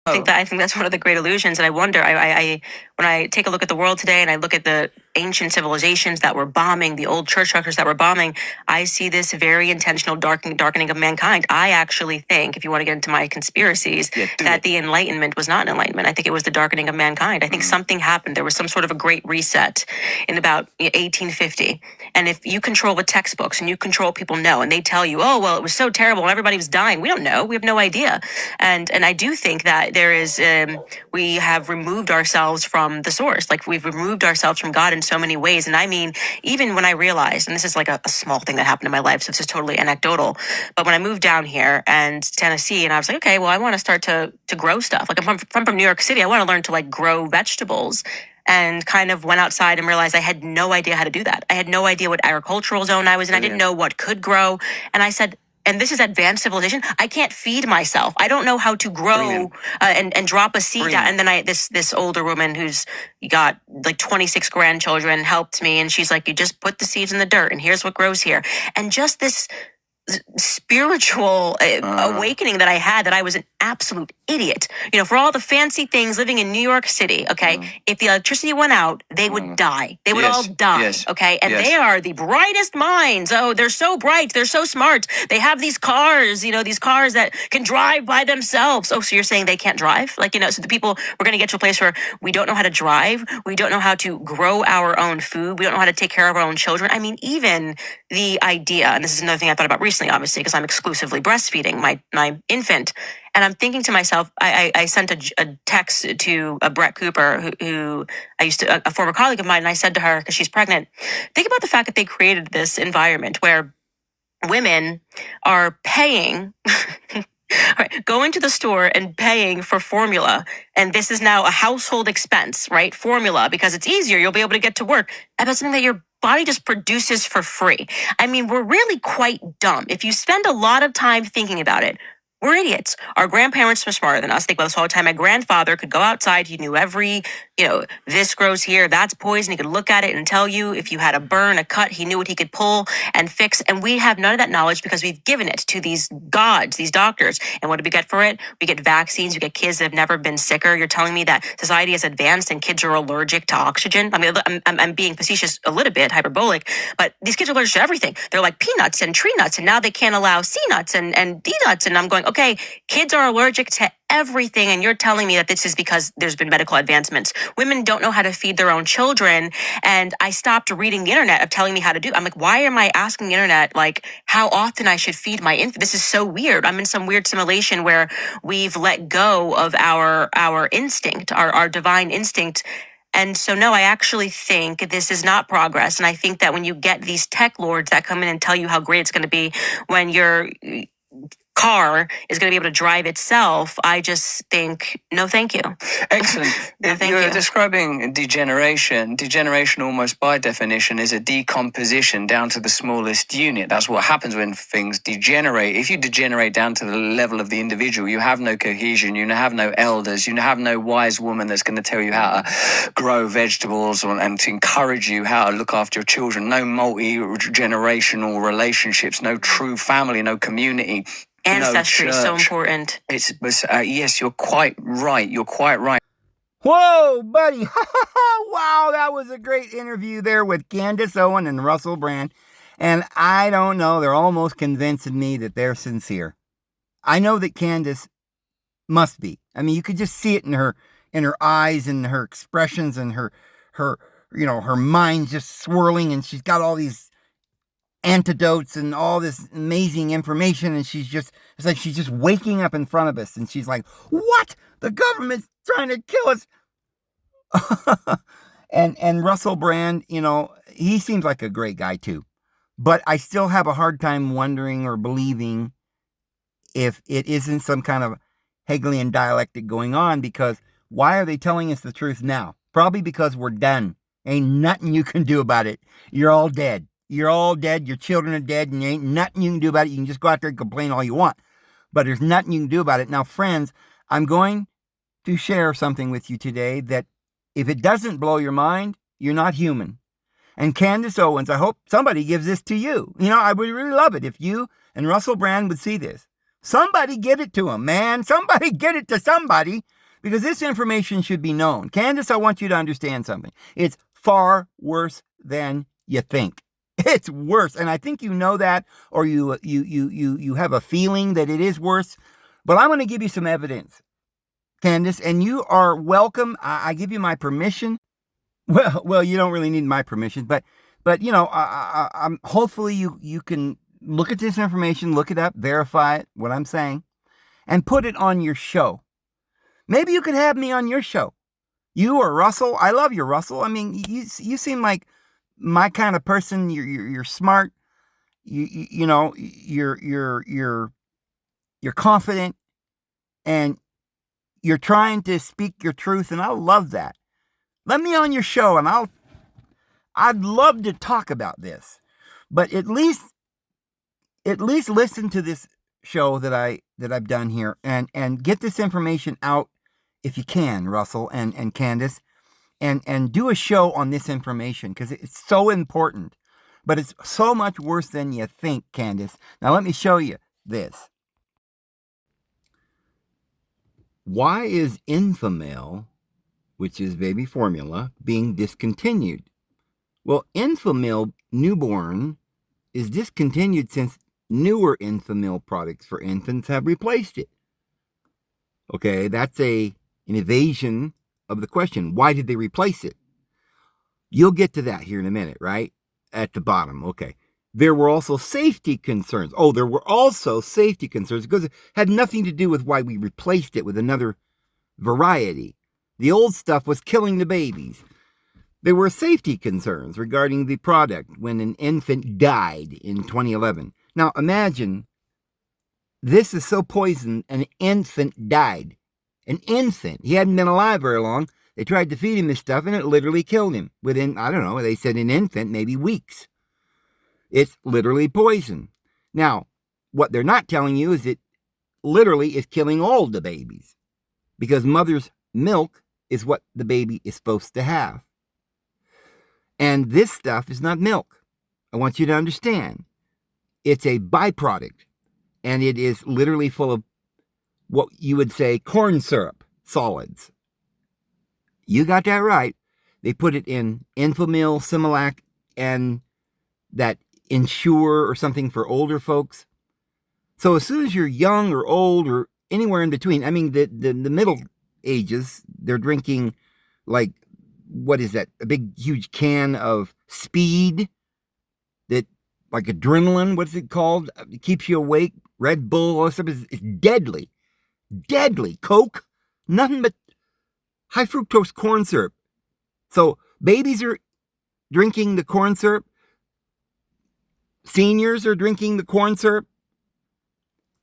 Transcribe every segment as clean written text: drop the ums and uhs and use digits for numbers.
I think that's one of the great illusions, and I wonder. I when I take a look at the world today, and I look at the ancient civilizations that were bombing, the old church structures that were bombing, I see this very intentional darkening of mankind. I actually think, if you want to get into my conspiracies, that the Enlightenment was not an enlightenment. I think it was the darkening of mankind. I think something happened. There was some sort of a great reset in about 1850. And if you control the textbooks and you control what people know, and they tell you, oh well, it was so terrible and everybody was dying, we don't know. We have no idea. And I do think that there is we have removed ourselves from the source. Like, we've removed ourselves from God in so many ways. And I mean, even when I realized, and this is like a small thing that happened in my life, so this is totally anecdotal, but when I moved down here and Tennessee, and I was like, okay, well, I want to start to grow stuff. Like, I'm from New York City. I want to learn to like grow vegetables. And kind of went outside and realized I had no idea how to do that. I had no idea what agricultural zone I was in. I didn't know what could grow. And I said, and this is advanced civilization, I can't feed myself. I don't know how to grow and drop a seed down. And then this older woman who's got like 26 grandchildren helped me. And she's like, you just put the seeds in the dirt and here's what grows here. And just this spiritual awakening that I had, that I was an absolute idiot. For all the fancy things living in New York City, okay? If the electricity went out, they would die. They would all die, okay? And they are the brightest minds. Oh, they're so bright. They're so smart. They have these cars, these cars that can drive by themselves. Oh, so you're saying they can't drive? So the people, we're going to get to a place where we don't know how to drive. We don't know how to grow our own food. We don't know how to take care of our own children. I mean, even the idea, and this is another thing I thought about recently, obviously, because I'm exclusively breastfeeding my infant. And I'm thinking to myself, I sent a text to Brett Cooper, who I used to, a former colleague of mine, and I said to her, because she's pregnant, think about the fact that they created this environment where women are paying, right, going to the store and paying for formula. And this is now a household expense, right? Formula, because it's easier. You'll be able to get to work. About something that your body just produces for free. I mean, we're really quite dumb. If you spend a lot of time thinking about it, we're idiots. Our grandparents were smarter than us. Think about this all the time. My grandfather could go outside. He knew every, this grows here, that's poison. He could look at it and tell you if you had a burn, a cut. He knew what he could pull and fix. And we have none of that knowledge because we've given it to these gods, these doctors. And what do we get for it? We get vaccines. We get kids that have never been sicker. You're telling me that society has advanced and kids are allergic to oxygen? I mean, I'm being facetious a little bit, hyperbolic, but these kids are allergic to everything. They're like peanuts and tree nuts, and now they can't allow C nuts and D nuts. And I'm going, okay, kids are allergic to everything, and you're telling me that this is because there's been medical advancements. Women don't know how to feed their own children, and I stopped reading the internet of telling me how to do. I'm like, why am I asking the internet like how often I should feed my infant? This is so weird. I'm in some weird simulation where we've let go of our instinct, our divine instinct. And so, no, I actually think this is not progress. And I think that when you get these tech lords that come in and tell you how great it's going to be when your car is going to be able to drive itself, I just think, no, thank you. Excellent. You're describing degeneration. Degeneration, almost by definition, is a decomposition down to the smallest unit. That's what happens when things degenerate. If you degenerate down to the level of the individual, you have no cohesion, you have no elders, you have no wise woman that's going to tell you how to grow vegetables and to encourage you how to look after your children. No multi-generational relationships, no true family, no community. Ancestry is so important. Yes, you're quite right. You're quite right. Whoa, buddy. Wow, that was a great interview there with Candace Owen and Russell Brand. And I don't know, they're almost convincing me that they're sincere. I know that Candace must be. I mean, you could just see it in her eyes and her expressions and her mind just swirling, and she's got all these antidotes and all this amazing information, and it's like she's just waking up in front of us, and she's like, what? The government's trying to kill us. and Russell Brand, he seems like a great guy too, but I still have a hard time wondering or believing if it isn't some kind of Hegelian dialectic going on, because why are they telling us the truth now? Probably because we're done. Ain't nothing you can do about it. You're all dead. You're all dead. Your children are dead, and there ain't nothing you can do about it. You can just go out there and complain all you want, but there's nothing you can do about it. Now, friends, I'm going to share something with you today that if it doesn't blow your mind, you're not human. And Candace Owens, I hope somebody gives this to you. I would really love it if you and Russell Brand would see this. Somebody get it to them, man. Somebody get it to somebody, because this information should be known. Candace, I want you to understand something. It's far worse than you think. It's worse. And I think you know that, or you have a feeling that it is worse. But I'm going to give you some evidence, Candace, and you are welcome. I give you my permission. Well, you don't really need my permission, but you know, I'm hopefully you can look at this information, look it up, verify it, what I'm saying, and put it on your show. Maybe you could have me on your show. You or Russell. I love you, Russell. I mean, you seem like my kind of person. You're smart. You know, you're confident, and you're trying to speak your truth, and I love that. Let me on your show, and I'd love to talk about this. But at least listen to this show that I've done here, and get this information out if you can, Russell and Candace, and do a show on this information, because it's so important. But it's so much worse than you think, Candace. Now let me show you this. Why is Infamale, which is baby formula, being discontinued? Well, Infamale newborn is discontinued since newer Infamale products for infants have replaced it. Okay, that's an evasion of the question. Why did they replace it? You'll get to that here in a minute, right? At the bottom, okay. There were also safety concerns. Oh, there were also safety concerns because it had nothing to do with why we replaced it with another variety. The old stuff was killing the babies. There were safety concerns regarding the product when an infant died in 2011. Now imagine, this is so poisoned, an infant died. An infant. He hadn't been alive very long. They tried to feed him this stuff, and it literally killed him within, I don't know, they said an infant, maybe weeks. It's literally poison. Now, what they're not telling you is it literally is killing all the babies, because mother's milk is what the baby is supposed to have. And this stuff is not milk. I want you to understand. It's a byproduct, and it is literally full of what you would say corn syrup solids. You got that right. They put it in Infamil, Similac, and that Ensure or something for older folks. So as soon as you're young or old or anywhere in between, I mean, the middle ages, they're drinking, like, what is that? A big, huge can of Speed, that, like adrenaline, what's it called? It keeps you awake. Red Bull, all that stuff is deadly. Deadly. Coke, nothing but high fructose corn syrup. So babies are drinking the corn syrup. Seniors are drinking the corn syrup.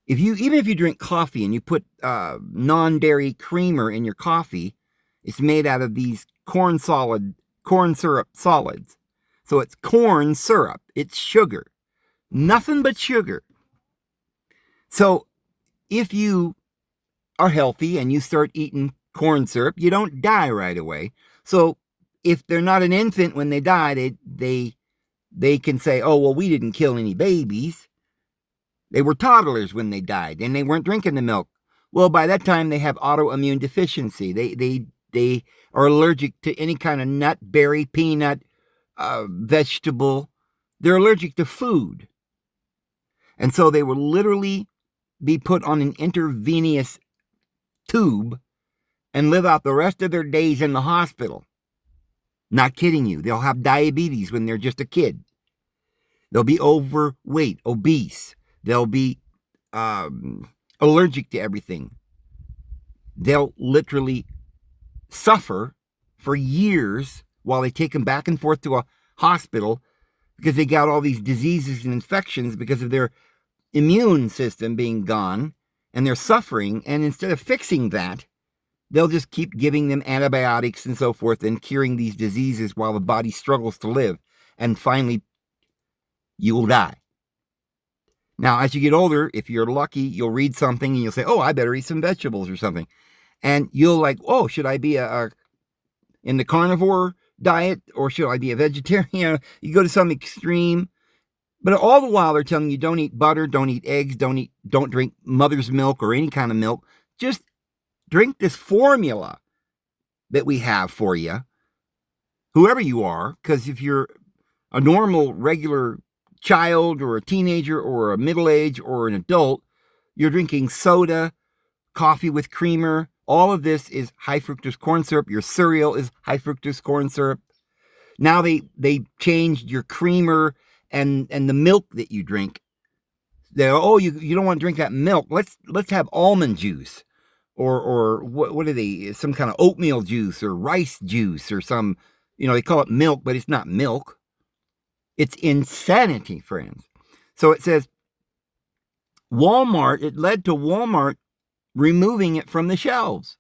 Even if you drink coffee and you put non-dairy creamer in your coffee, it's made out of these corn syrup solids. So it's corn syrup. It's sugar. Nothing but sugar. So if you are healthy and you start eating corn syrup, you don't die right away. So if they're not an infant when they die, they can say, oh, well, we didn't kill any babies. They were toddlers when they died, and they weren't drinking the milk. Well, by that time, they have autoimmune deficiency. They are allergic to any kind of nut, berry, peanut, vegetable. They're allergic to food. And so they will literally be put on an intravenous tube and live out the rest of their days in the hospital. Not kidding you. They'll have diabetes when they're just a kid. They'll be overweight, obese. They'll be allergic to everything. They'll literally suffer for years while they take them back and forth to a hospital because they got all these diseases and infections because of their immune system being gone, and they're suffering. And instead of fixing that, they'll just keep giving them antibiotics and so forth and curing these diseases while the body struggles to live. And finally, you will die. Now, as you get older, if you're lucky, you'll read something and you'll say, oh, I better eat some vegetables or something. And you'll like, oh, should I be in the carnivore diet or should I be a vegetarian? You go to some extreme But all the while they're telling you don't eat butter, don't eat eggs, don't drink mother's milk or any kind of milk. Just drink this formula that we have for you, whoever you are, because if you're a normal, regular child or a teenager or a middle-aged or an adult, you're drinking soda, coffee with creamer. All of this is high fructose corn syrup. Your cereal is high fructose corn syrup. Now they changed your creamer and the milk that you drink. You don't want to drink that milk. Let's have almond juice. Or what are they? Some kind of oatmeal juice or rice juice or some, they call it milk, but it's not milk. It's insanity, friends. So it says it led to Walmart removing it from the shelves.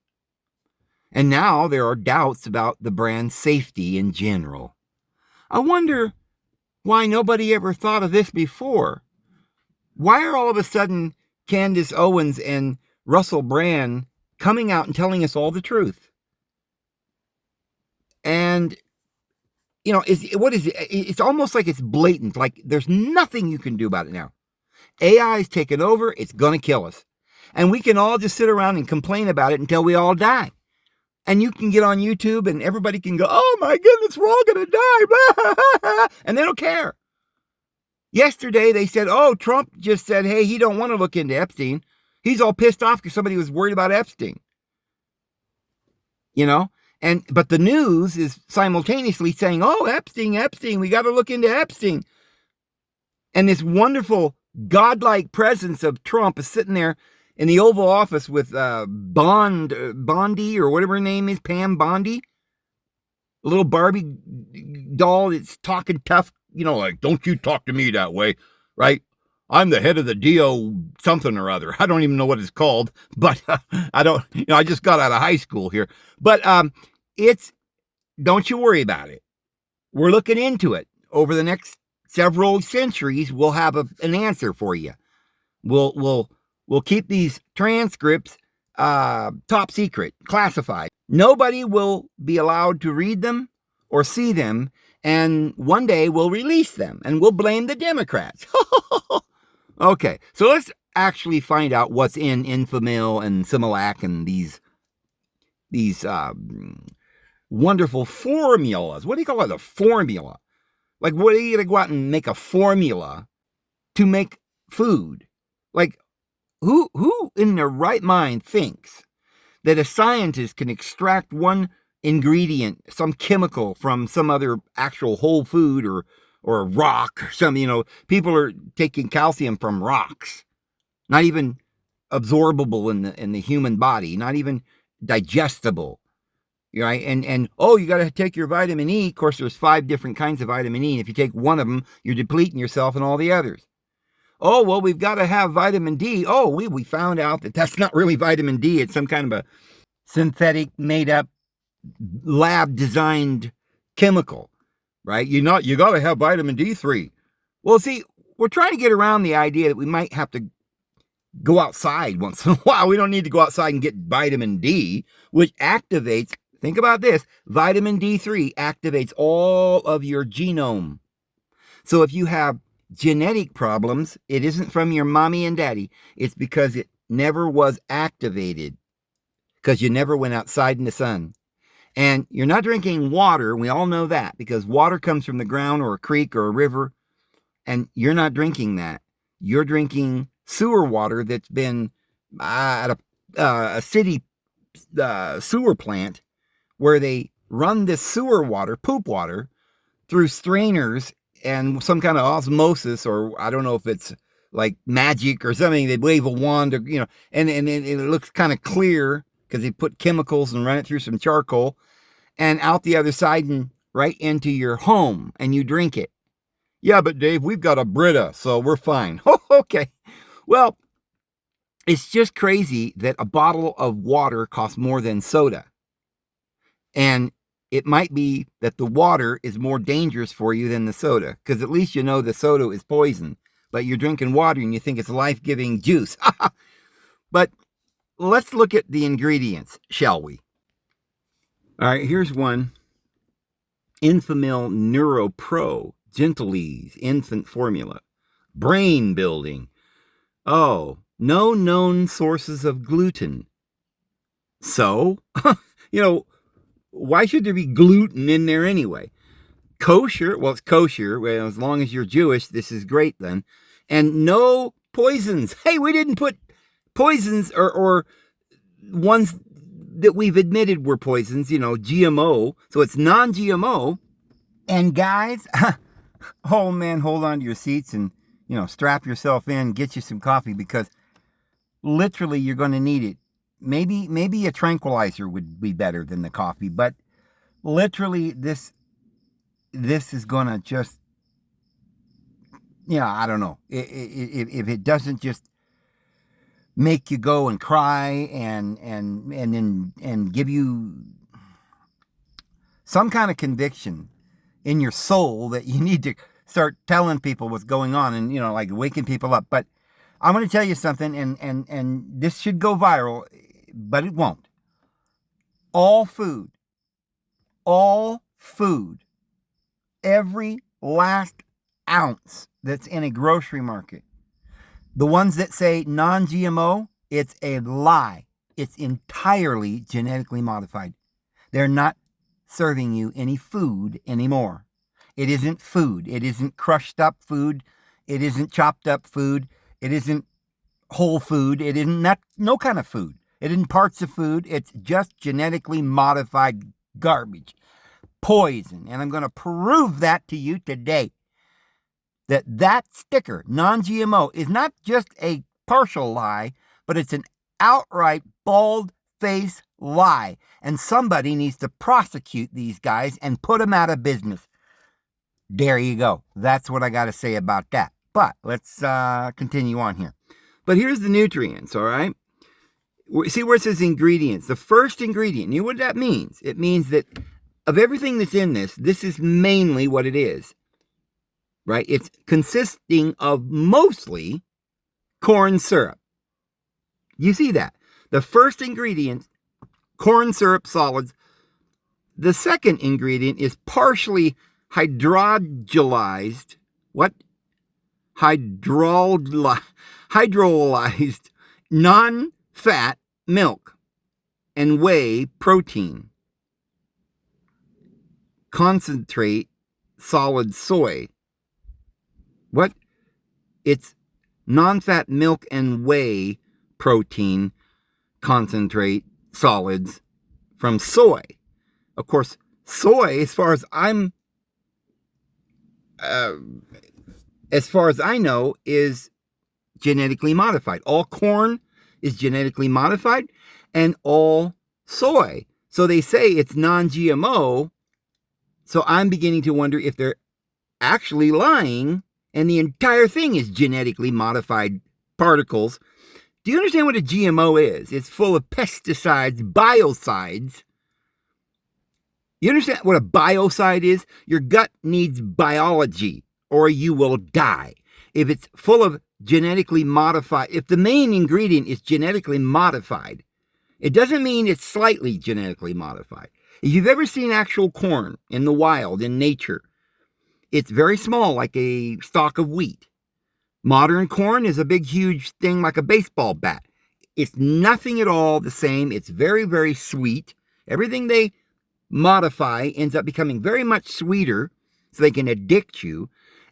And now there are doubts about the brand's safety in general. I wonder why nobody ever thought of this before. Why are all of a sudden Candace Owens and Russell Brand coming out and telling us all the truth? And, what is it? It's almost like it's blatant, like there's nothing you can do about it now. AI's taken over, it's going to kill us. And we can all just sit around and complain about it until we all die. And you can get on YouTube and everybody can go, oh my goodness, we're all going to die. And they don't care. Yesterday they said, Trump just said, hey, he don't want to look into Epstein. He's all pissed off because somebody was worried about Epstein. But the news is simultaneously saying, Epstein, we got to look into Epstein. And this wonderful godlike presence of Trump is sitting there in the Oval Office with Bondi or whatever her name is, Pam Bondi, a little Barbie doll that's talking tough, like, don't you talk to me that way, right? I'm the head of the DO something or other. I don't even know what it's called, but I just got out of high school here. But don't you worry about it. We're looking into it. Over the next several centuries, we'll have an answer for you. We'll keep these transcripts top secret, classified. Nobody will be allowed to read them or see them, and one day we'll release them, and we'll blame the Democrats. Okay, so let's actually find out what's in Infamale and Similac and these wonderful formulas. What do you call it? A formula? Like, what are you going to go out and make a formula to make food? Like, who in their right mind thinks that a scientist can extract one ingredient, some chemical from some other actual whole food or a rock or something? People are taking calcium from rocks, not even absorbable in the human body, not even digestible. Right? And you got to take your vitamin E. Of course, there's 5 different kinds of vitamin E. And if you take one of them, you're depleting yourself and all the others. We've got to have vitamin D. We found out that that's not really vitamin D. It's some kind of a synthetic, made-up, lab-designed chemical, right? You got to have vitamin D3. Well, see, we're trying to get around the idea that we might have to go outside once in a while. We don't need to go outside and get vitamin D, which activates, think about this, vitamin D3 activates all of your genome. So if you have genetic problems, it isn't from your mommy and daddy. It's because it never was activated, because you never went outside in the sun. And you're not drinking water. We all know that, because water comes from the ground or a creek or a river, and you're not drinking that. You're drinking sewer water that's been at a city sewer plant where they run this sewer water, poop water, through strainers and some kind of osmosis, or I don't know if it's like magic or something. They wave a wand, or, and it looks kind of clear because they put chemicals and run it through some charcoal and out the other side and right into your home, and you drink it. Yeah, but Dave, we've got a Brita, so we're fine. Okay. Well, it's just crazy that a bottle of water costs more than soda. And it might be that the water is more dangerous for you than the soda, because at least the soda is poison, but you're drinking water and you think it's life-giving juice. But let's look at the ingredients, shall we? All right, here's one. Infamale Neuro Pro Gentle Ease Infant Formula. brain building. Oh, no known sources of gluten. So, why should there be gluten in there anyway? Kosher, well, it's kosher. Well, as long as you're Jewish, this is great then. And no poisons. Hey, we didn't put poisons or ones that we've admitted were poisons, GMO. So it's non-GMO. And guys, oh man, hold on to your seats and, strap yourself in, get you some coffee, because literally you're going to need it. Maybe a tranquilizer would be better than the coffee, but literally this is going to just, I don't know. If it doesn't just make you go and cry and give you some kind of conviction in your soul that you need to start telling people what's going on and, like waking people up. But I'm going to tell you something, and this should go viral, but it won't. All food, every last ounce that's in a grocery market, the ones that say non-GMO, it's a lie. It's entirely genetically modified. They're not serving you any food anymore. It isn't food. It isn't crushed up food. It isn't chopped up food. It isn't whole food. It isn't no kind of food. It isn't parts of food. It's just genetically modified garbage. Poison. And I'm going to prove that to you today. That sticker, non-GMO, is not just a partial lie, but it's an outright bald-faced lie. And somebody needs to prosecute these guys and put them out of business. There you go. That's what I got to say about that. But let's continue on here. But here's the nutrients, all right? See where it says ingredients. The first ingredient, you know what that means? It means that of everything that's in this is mainly what it is. Right? It's consisting of mostly corn syrup. You see that? The first ingredient, corn syrup solids. The second ingredient is partially hydrolyzed. What? Hydrolyzed non-fat milk and whey protein. Concentrate solid soy. What? It's non-fat milk and whey protein concentrate solids from soy. Of course, soy, as far as I know, is genetically modified. All corn is genetically modified, and all soy. So they say it's non-GMO. So I'm beginning to wonder if they're actually lying, and the entire thing is genetically modified particles. Do you understand what a GMO is? It's full of pesticides, biocides. You understand what a biocide is? Your gut needs biology, or you will die. If it's full of genetically modified, if the main ingredient is genetically modified, it doesn't mean it's slightly genetically modified. If you've ever seen actual corn in the wild, in nature, it's very small, like a stalk of wheat. Modern corn is a big, huge thing like a baseball bat. It's nothing at all the same. It's very, very sweet. Everything they modify ends up becoming very much sweeter so they can addict you.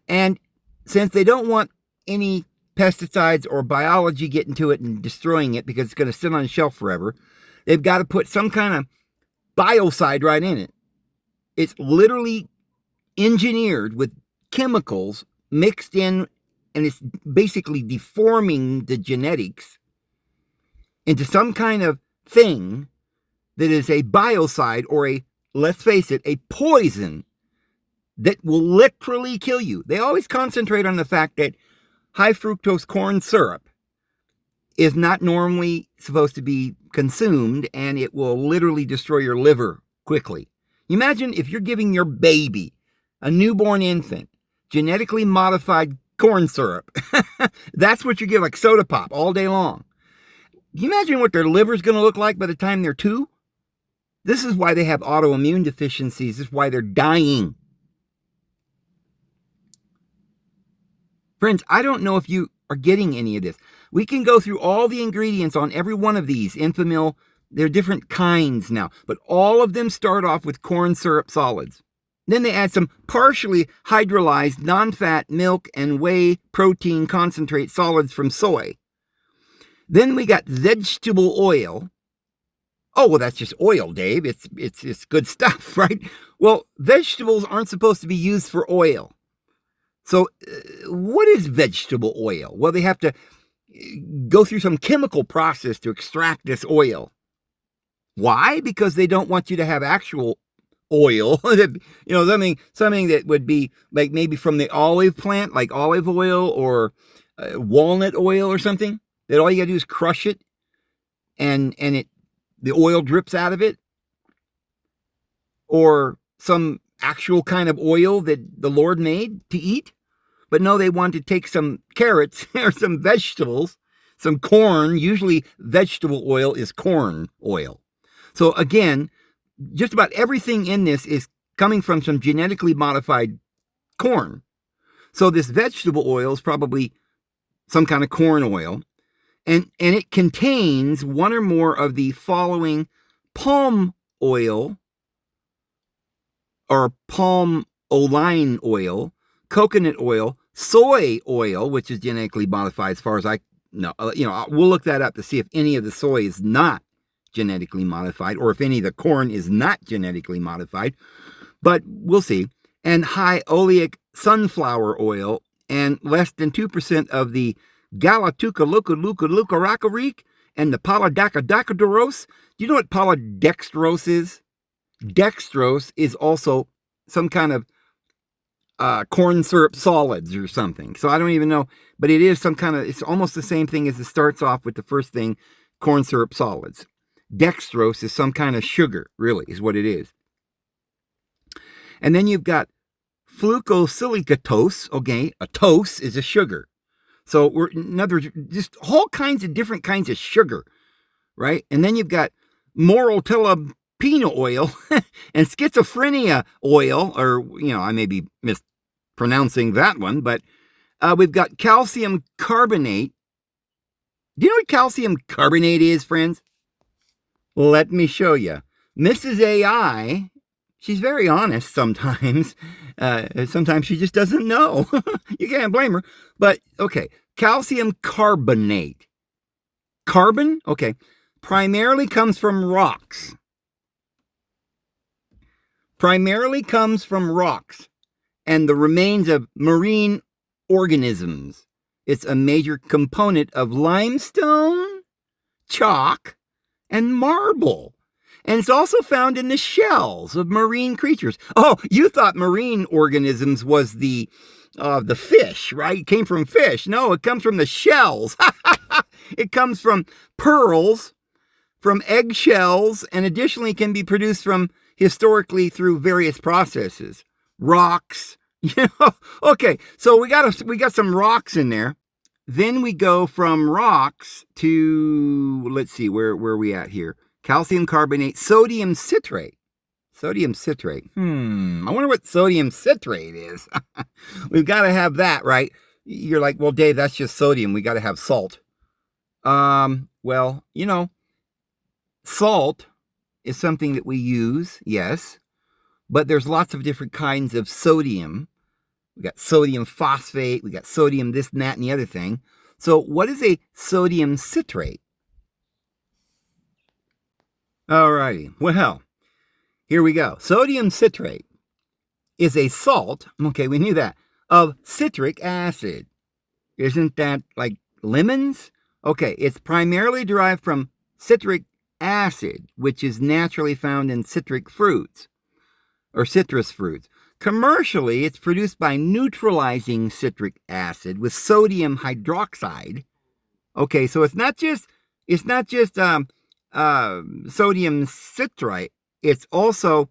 And since they don't want any pesticides or biology getting to it and destroying it because it's going to sit on a shelf forever, they've got to put some kind of biocide right in it. It's literally engineered with chemicals mixed in, and it's basically deforming the genetics into some kind of thing that is a biocide or let's face it, a poison that will literally kill you. They always concentrate on the fact that high fructose corn syrup is not normally supposed to be consumed, and it will literally destroy your liver quickly. Imagine if you're giving your baby, a newborn infant, genetically modified corn syrup. That's what you give, like soda pop, all day long. Can you imagine what their liver's going to look like by the time they're 2? This is why they have autoimmune deficiencies. This is why they're dying. Friends, I don't know if you are getting any of this. We can go through all the ingredients on every one of these. Infamale, they're different kinds now, but all of them start off with corn syrup solids. Then they add some partially hydrolyzed non-fat milk and whey protein concentrate solids from soy. Then we got vegetable oil. Oh, well, that's just oil, Dave. It's good stuff, right? Well, vegetables aren't supposed to be used for oil. So what is vegetable oil? Well, they have to go through some chemical process to extract this oil. Why? Because they don't want you to have actual oil, something that would be like maybe from the olive plant, like olive oil or walnut oil or something, that all you gotta do is crush it and the oil drips out of it, or some actual kind of oil that the Lord made to eat. But no, they want to take some carrots or some vegetables, some corn. Usually vegetable oil is corn oil. So again, just about everything in this is coming from some genetically modified corn. So this vegetable oil is probably some kind of corn oil. And it contains one or more of the following: palm oil or palm olein oil, coconut oil, soy oil, which is genetically modified as far as I know. We'll look that up to see if any of the soy is not genetically modified, or if any of the corn is not genetically modified, but we'll see. And high oleic sunflower oil, and less than 2% of the Galatuca-Luca-Luca-Luca-Rakarik and the polydacodacodorose. Do you know what polydextrose is? Dextrose is also some kind of corn syrup solids or something. So I don't even know, but it is some kind of, it's almost the same thing as it starts off with the first thing, corn syrup solids. Dextrose is some kind of sugar, really, is what it is. And then you've got flucosilicatose. Okay, a tose is a sugar. So in other words, just all kinds of different kinds of sugar, right? And then you've got moroltelapina oil and schizophrenia oil, or, I may be mispronouncing that one, but we've got calcium carbonate. Do you know what calcium carbonate is, friends? Let me show you. Mrs. AI, she's very honest sometimes. Sometimes she just doesn't know. You can't blame her. But, okay, calcium carbonate. Carbon, okay, primarily comes from rocks. Primarily comes from rocks and the remains of marine organisms. It's a major component of limestone, chalk, and marble. And it's also found in the shells of marine creatures. Oh, you thought marine organisms was the fish, right? It came from fish. No, it comes from the shells. It comes from pearls, from eggshells, and additionally can be produced from historically through various processes. Rocks. Okay, so we got some rocks in there. Then we go from rocks to, let's see, where are we at here? Calcium carbonate, sodium citrate. Sodium citrate. I wonder what sodium citrate is. We've got to have that, right? You're like, well, Dave, that's just sodium. We got to have salt. Well, salt is something that we use, yes, but there's lots of different kinds of sodium. We got sodium phosphate, we got sodium this and that and the other thing. So what is a sodium citrate? Alrighty, well, here we go. Sodium citrate is a salt, okay, we knew that, of citric acid. Isn't that like lemons? Okay, it's primarily derived from citric acid, which is naturally found in citric fruits or citrus fruits. Commercially, it's produced by neutralizing citric acid with sodium hydroxide. Okay, so it's not just sodium citrate. It's also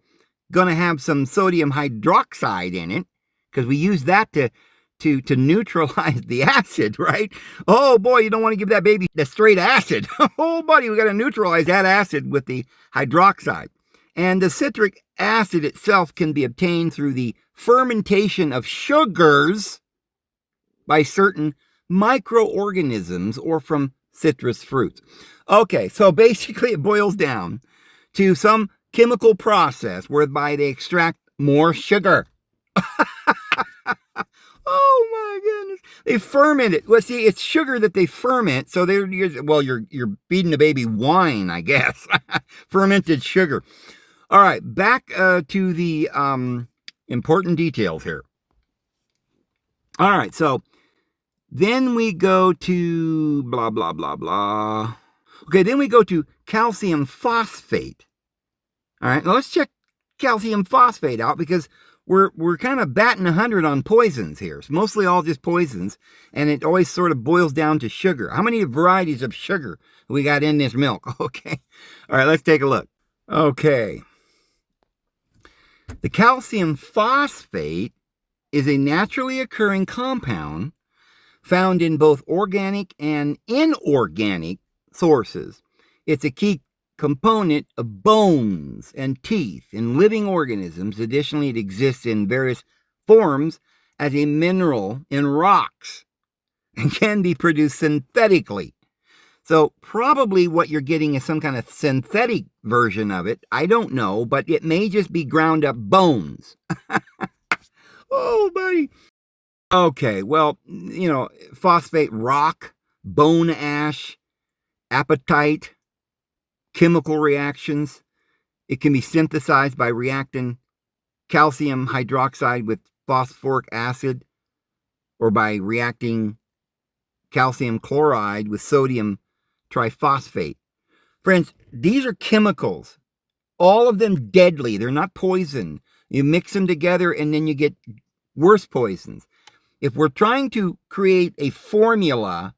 going to have some sodium hydroxide in it, because we use that to neutralize the acid, right? Oh boy, you don't want to give that baby the straight acid. Oh buddy, we got to neutralize that acid with the hydroxide. And the citric acid itself can be obtained through the fermentation of sugars. by certain microorganisms or from citrus fruits. Okay, so basically it boils down to some chemical process whereby they extract more sugar. Oh my goodness! They ferment it. Well, see, it's sugar that they ferment. So you're feeding the baby wine, I guess. Fermented sugar. All right, back to the important details here. All right, so then we go to blah blah blah blah. Okay, then we go to calcium phosphate. All right, now let's check calcium phosphate out because we're kind of batting 100 on poisons here. It's mostly all just poisons, and it always sort of boils down to sugar. How many varieties of sugar we got in this milk? Okay. All right, let's take a look. Okay. The calcium phosphate is a naturally occurring compound found in both organic and inorganic sources. It's a key component of bones and teeth in living organisms. Additionally, it exists in various forms as a mineral in rocks and can be produced synthetically. So probably what you're getting is some kind of synthetic version of it. I don't know, but it may just be ground up bones. Oh, buddy. Okay, well, phosphate rock, bone ash, apatite, chemical reactions. It can be synthesized by reacting calcium hydroxide with phosphoric acid or by reacting calcium chloride with sodium triphosphate. Friends, these are chemicals, all of them deadly. They're not poison. You mix them together and then you get worse poisons. If we're trying to create a formula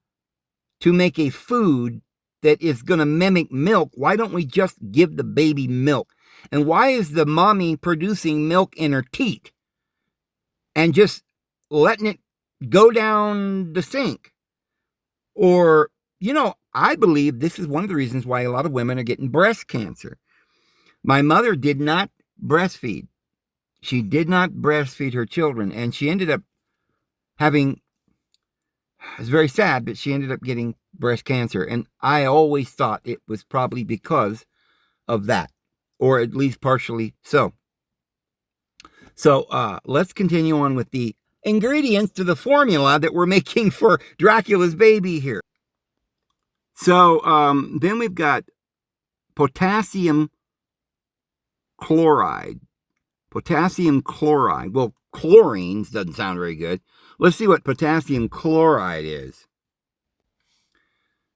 to make a food that is going to mimic milk, why don't we just give the baby milk? And why is the mommy producing milk in her teat and just letting it go down the sink? Or, I believe this is one of the reasons why a lot of women are getting breast cancer. My mother did not breastfeed. She did not breastfeed her children, and she ended up having, it's very sad, but she ended up getting breast cancer. And I always thought it was probably because of that, or at least partially so. So let's continue on with the ingredients to the formula that we're making for Dracula's baby here. So then we've got potassium chloride. Potassium chloride. Well, chlorines doesn't sound very good. Let's see what potassium chloride is.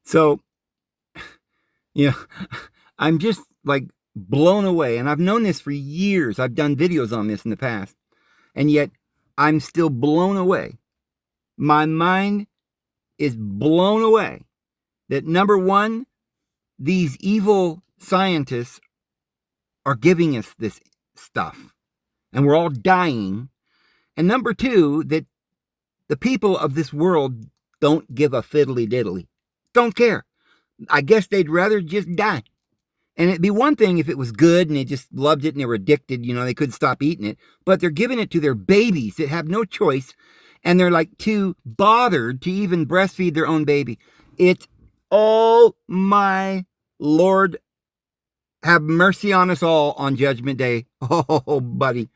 So, I'm just like blown away. And I've known this for years. I've done videos on this in the past. And yet, I'm still blown away. My mind is blown away that, number one, these evil scientists are giving us this stuff. And we're all dying. And number two, that the people of this world don't give a fiddly diddly. Don't care. I guess they'd rather just die. And it'd be one thing if it was good and they just loved it and they were addicted, they couldn't stop eating it. But they're giving it to their babies that have no choice. And they're like too bothered to even breastfeed their own baby. It's, oh my Lord, have mercy on us all on Judgment Day. Oh, buddy.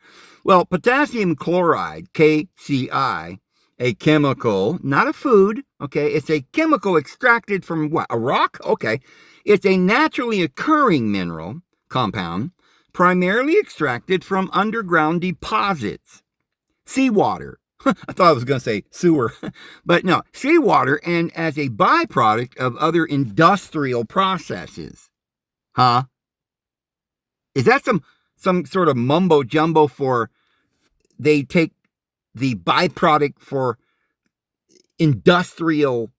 Well, potassium chloride, KCI, a chemical, not a food, okay? It's a chemical extracted from what? A rock? Okay. It's a naturally occurring mineral compound, primarily extracted from underground deposits. Seawater. I thought I was going to say sewer, but no, seawater, and as a byproduct of other industrial processes. Huh? Is that some sort of mumbo jumbo for they take the byproduct for industrial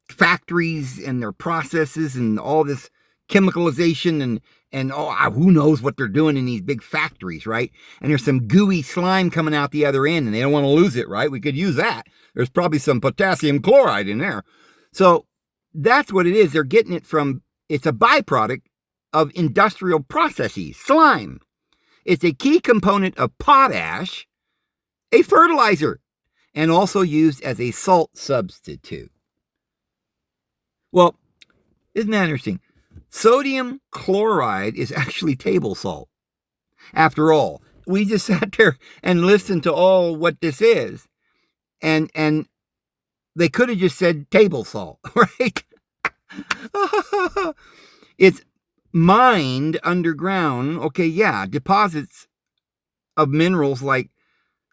factories and their processes and all this chemicalization and who knows what they're doing in these big factories, right? And there's some gooey slime coming out the other end and they don't want to lose it, right? We could use that. There's probably some potassium chloride in there. So that's what it is. They're getting it from, it's a byproduct of industrial processes, slime. It's a key component of potash, a fertilizer. and also used as a salt substitute. Well, isn't that interesting? Sodium chloride is actually table salt. After all, we just sat there and listened to all what this is. And they could have just said table salt, right? It's mined underground. Okay, yeah, deposits of minerals like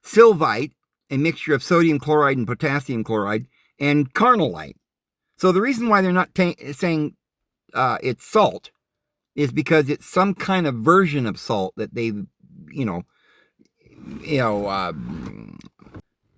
sylvite, a mixture of sodium chloride and potassium chloride, and carnallite. So the reason why they're not saying it's salt is because it's some kind of version of salt that they've,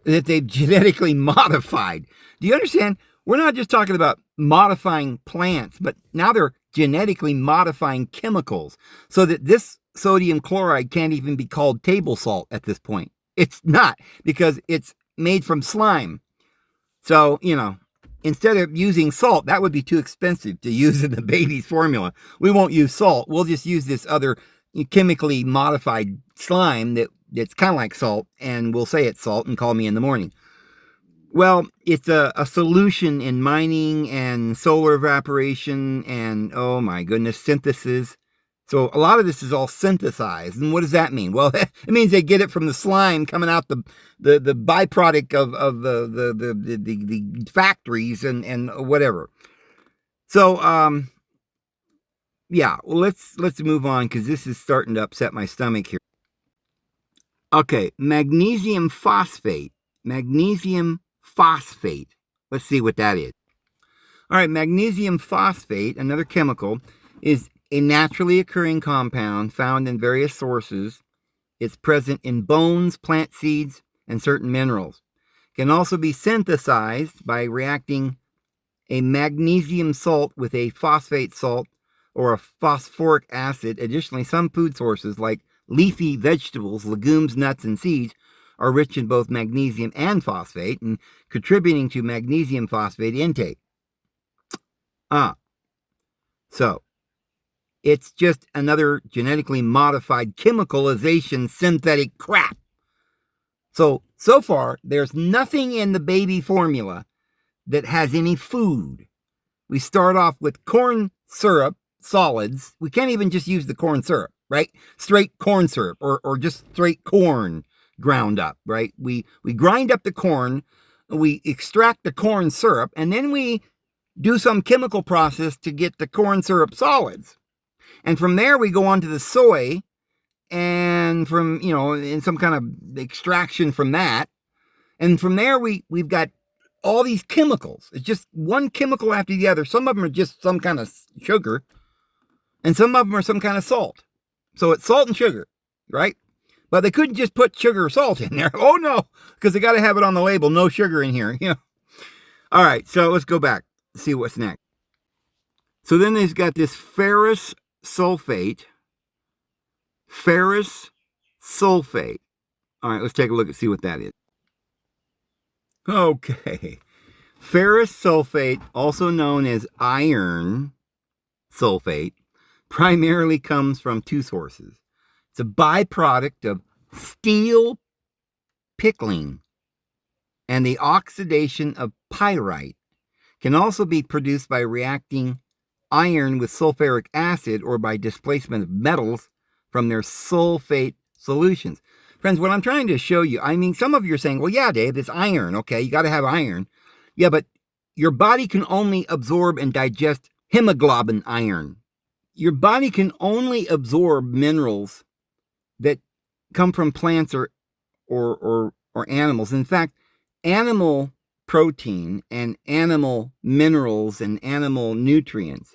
that they've genetically modified. Do you understand? We're not just talking about modifying plants, but now they're genetically modifying chemicals so that this sodium chloride can't even be called table salt at this point. It's not, because it's made from slime. So, instead of using salt, that would be too expensive to use in the baby's formula. We won't use salt. We'll just use this other chemically modified slime that's kind of like salt, and we'll say it's salt and call me in the morning. Well, it's a solution in mining and solar evaporation and, oh my goodness, synthesis. So a lot of this is all synthesized. And what does that mean? Well, it means they get it from the slime coming out the byproduct of the factories and whatever. So, yeah, well, let's move on, because this is starting to upset my stomach here. Okay, magnesium phosphate. Magnesium phosphate. Let's see what that is. All right, magnesium phosphate, another chemical, is a naturally occurring compound found in various sources. It's present in bones, plant seeds, and certain minerals. It can also be synthesized by reacting a magnesium salt with a phosphate salt or a phosphoric acid. Additionally, some food sources like leafy vegetables, legumes, nuts, and seeds are rich in both magnesium and phosphate, and contributing to magnesium phosphate intake. So it's just another genetically modified chemicalization synthetic crap. So far, there's nothing in the baby formula that has any food. We start off with corn syrup, solids. We can't even just use the corn syrup, right? Straight corn syrup or just straight corn ground up, right? We grind up the corn, we extract the corn syrup, and then we do some chemical process to get the corn syrup solids. And from there, we go on to the soy, and from, in some kind of extraction from that. And from there, we've got all these chemicals. It's just one chemical after the other. Some of them are just some kind of sugar, and some of them are some kind of salt. So it's salt and sugar, right? But they couldn't just put sugar or salt in there. Oh, no, because they got to have it on the label. No sugar in here. All right, so let's go back, see what's next. So then they've got this ferrous sulfate. Ferrous sulfate. All right, let's take a look and see what that is. Okay. Ferrous sulfate, also known as iron sulfate, primarily comes from two sources. It's a byproduct of steel pickling and the oxidation of pyrite. Can also be produced by reacting iron with sulfuric acid or by displacement of metals from their sulfate solutions. Friends, what I'm trying to show you, some of you are saying, well, yeah, Dave, it's iron. Okay, you got to have iron. Yeah, but your body can only absorb and digest hemoglobin iron. Your body can only absorb minerals that come from plants or animals. In fact, animal protein and animal minerals and animal nutrients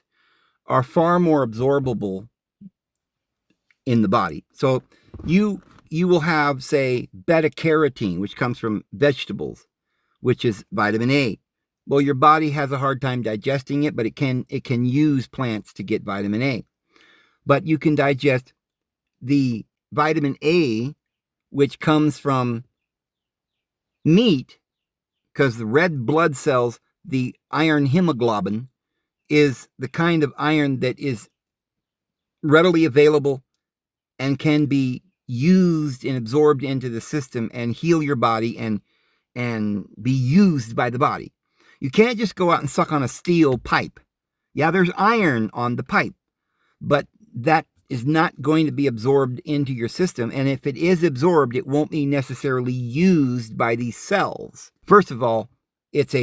are far more absorbable in the body. So you will have, say, beta carotene, which comes from vegetables, which is vitamin A. Well, your body has a hard time digesting it, but it can use plants to get vitamin A. But you can digest the vitamin A, which comes from meat, because the red blood cells, the iron hemoglobin, is the kind of iron that is readily available and can be used and absorbed into the system and heal your body and and be used by the body. You can't just go out and suck on a steel pipe. Yeah, there's iron on the pipe, but that is not going to be absorbed into your system. And if it is absorbed, it won't be necessarily used by these cells. First of all, it's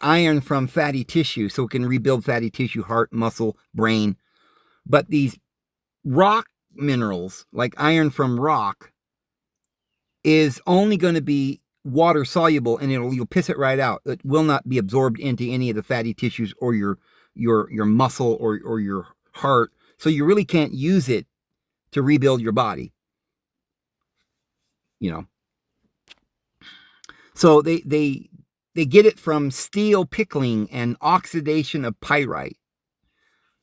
iron from fatty tissue, so it can rebuild fatty tissue, heart, muscle, brain. But these rock minerals, like iron from rock, is only going to be water soluble, and you'll piss it right out. It will not be absorbed into any of the fatty tissues or your muscle or your heart. So you really can't use it to rebuild your body. So they get it from steel pickling and oxidation of pyrite.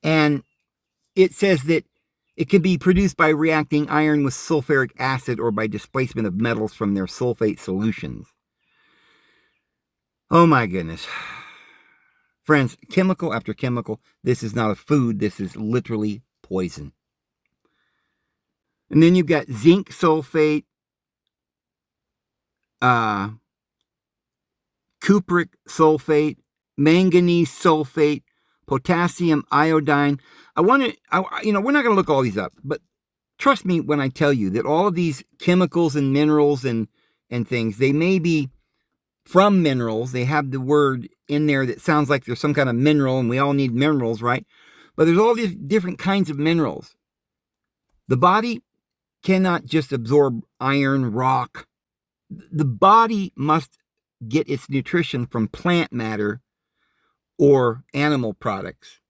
And it says that it can be produced by reacting iron with sulfuric acid or by displacement of metals from their sulfate solutions. Oh my goodness. Friends, chemical after chemical, this is not a food, this is literally poison. And then you've got zinc sulfate, cupric sulfate, manganese sulfate, potassium iodine. we're not going to look all these up, but trust me when I tell you that all of these chemicals and minerals and things, they may be from minerals. They have the word in there that sounds like there's some kind of mineral, and we all need minerals, right? But there's all these different kinds of minerals. The body cannot just absorb iron, rock. The body must get its nutrition from plant matter or animal products.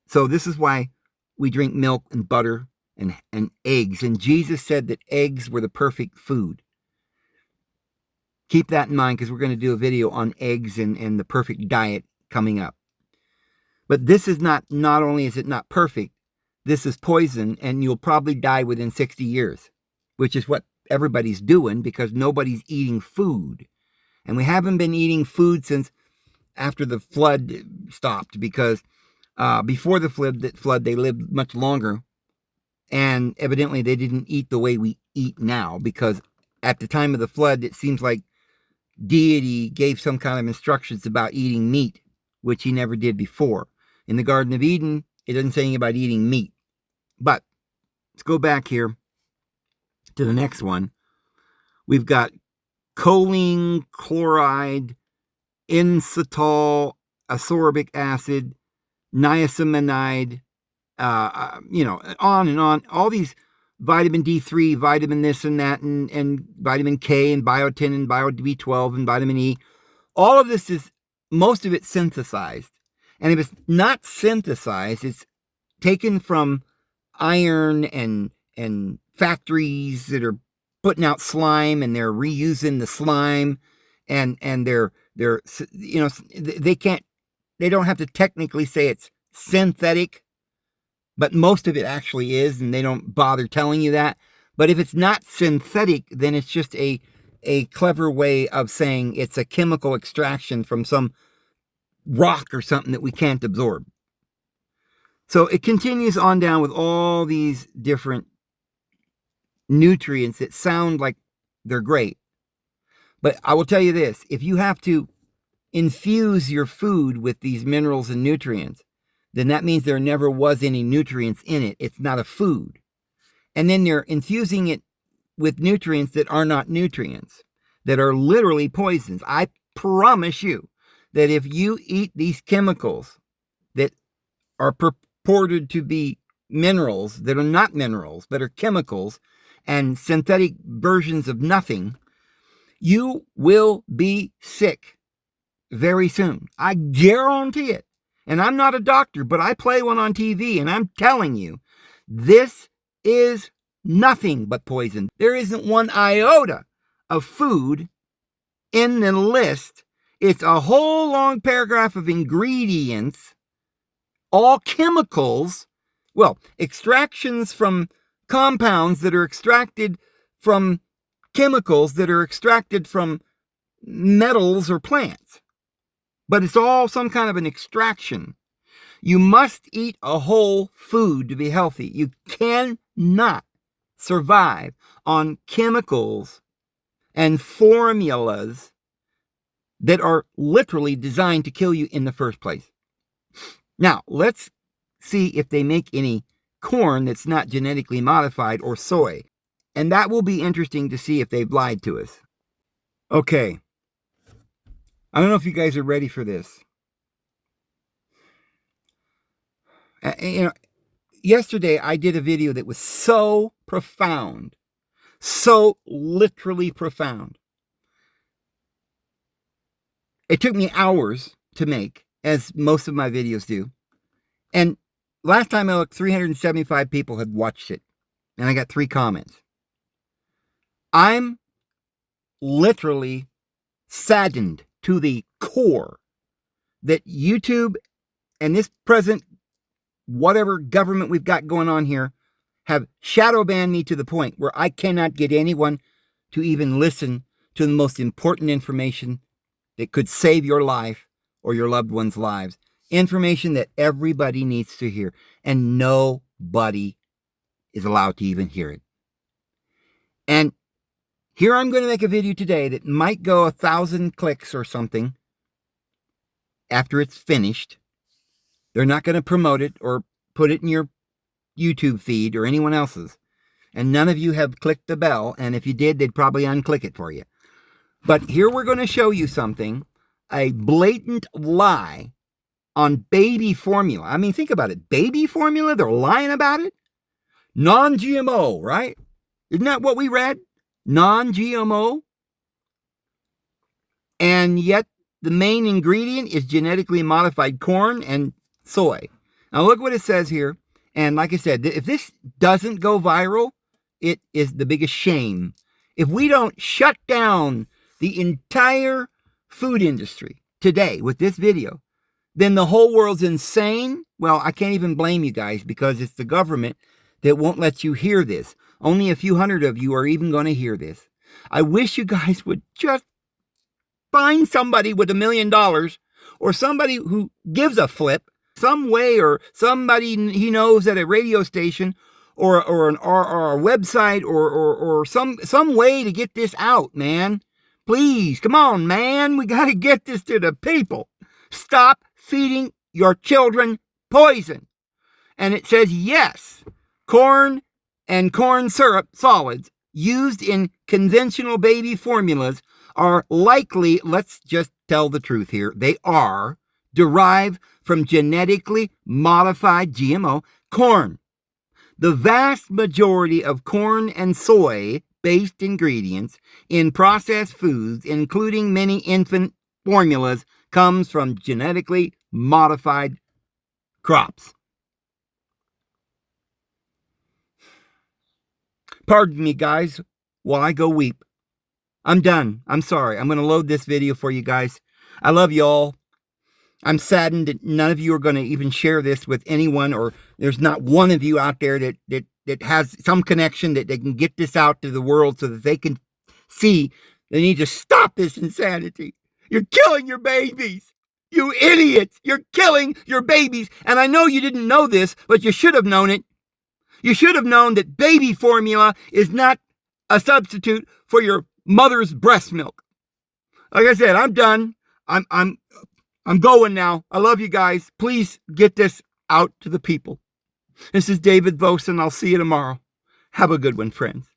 So this is why we drink milk and butter and eggs. And Jesus said that eggs were the perfect food. Keep that in mind, because we're going to do a video on eggs and the perfect diet coming up. But this is not only is it not perfect, this is poison, and you'll probably die within 60 years, which is what everybody's doing because nobody's eating food. And we haven't been eating food since after the flood stopped, because before the flood, they lived much longer. And evidently they didn't eat the way we eat now, because at the time of the flood, it seems like deity gave some kind of instructions about eating meat, which he never did before. In the Garden of Eden, it doesn't say anything about eating meat. But let's go back here to the next one. We've got choline chloride, inositol, ascorbic acid, niacinamide, on and on. All these vitamin D3, vitamin this and that, and vitamin K and biotin and bio B12 and vitamin E. All of this is, most of it synthesized. And if it's not synthesized, it's taken from iron and factories that are putting out slime, and they're reusing the slime, and they don't have to technically say it's synthetic, but most of it actually is, and they don't bother telling you that. But if it's not synthetic, then it's just a clever way of saying it's a chemical extraction from some rock or something that we can't absorb. So it continues on down with all these different nutrients that sound like they're great. But I will tell you this, if you have to infuse your food with these minerals and nutrients, then that means there never was any nutrients in it. It's not a food. And then they're infusing it with nutrients that are not nutrients, that are literally poisons. I promise you that if you eat these chemicals that are purported to be minerals, that are not minerals, but are chemicals and synthetic versions of nothing, you will be sick very soon. I guarantee it. And I'm not a doctor, but I play one on TV, and I'm telling you, this is nothing but poison. There isn't one iota of food in the list. It's a whole long paragraph of ingredients, all chemicals, extractions from compounds that are extracted from chemicals that are extracted from metals or plants. But it's all some kind of an extraction. You must eat a whole food to be healthy. You cannot survive on chemicals and formulas that are literally designed to kill you in the first place. Now, let's see if they make any corn that's not genetically modified or soy. And that will be interesting to see if they've lied to us. Okay. I don't know if you guys are ready for this. Yesterday I did a video that was so profound, so literally profound. It took me hours to make, as most of my videos do. And last time I looked, 375 people had watched it. And I got 3 comments. I'm literally saddened to the core that YouTube and this present whatever government we've got going on here have shadow banned me to the point where I cannot get anyone to even listen to the most important information that could save your life or your loved ones' lives. Information that everybody needs to hear, and nobody is allowed to even hear it. And here I'm going to make a video today that might go 1,000 clicks or something after it's finished. They're not going to promote it or put it in your YouTube feed or anyone else's. And none of you have clicked the bell, and if you did, they'd probably unclick it for you. But here we're going to show you something, a blatant lie on baby formula. I mean, think about it. Baby formula? They're lying about it? Non-GMO, right? Isn't that what we read? Non-GMO? And yet the main ingredient is genetically modified corn and soy. Now look what it says here. And like I said, if this doesn't go viral, it is the biggest shame. If we don't shut down the entire food industry today with this video, then the whole world's insane. Well, I can't even blame you guys, because it's the government that won't let you hear this. Only a few hundred of you are even going to hear this. I wish you guys would just find somebody with $1 million, or somebody who gives a flip, some way, or somebody he knows at a radio station or a website or some way to get this out, man. Please, come on, man. We got to get this to the people. Stop feeding your children poison. And it says, yes, corn and corn syrup solids used in conventional baby formulas are likely, let's just tell the truth here, they are derived from genetically modified GMO corn. The vast majority of corn and soy-based ingredients in processed foods, including many infant formulas, comes from genetically modified crops. Pardon me, guys, while I go weep. I'm done. I'm sorry. I'm going to load this video for you guys. I love you all. I'm saddened that none of you are going to even share this with anyone, or there's not one of you out there that has some connection that they can get this out to the world so that they can see they need to stop this insanity. You're killing your babies. You idiots. You're killing your babies. And I know you didn't know this, but you should have known it. You should have known that baby formula is not a substitute for your mother's breast milk. Like I said, I'm done. I'm going now. I love you guys. Please get this out to the people. This is David Vose, and I'll see you tomorrow. Have a good one, friends.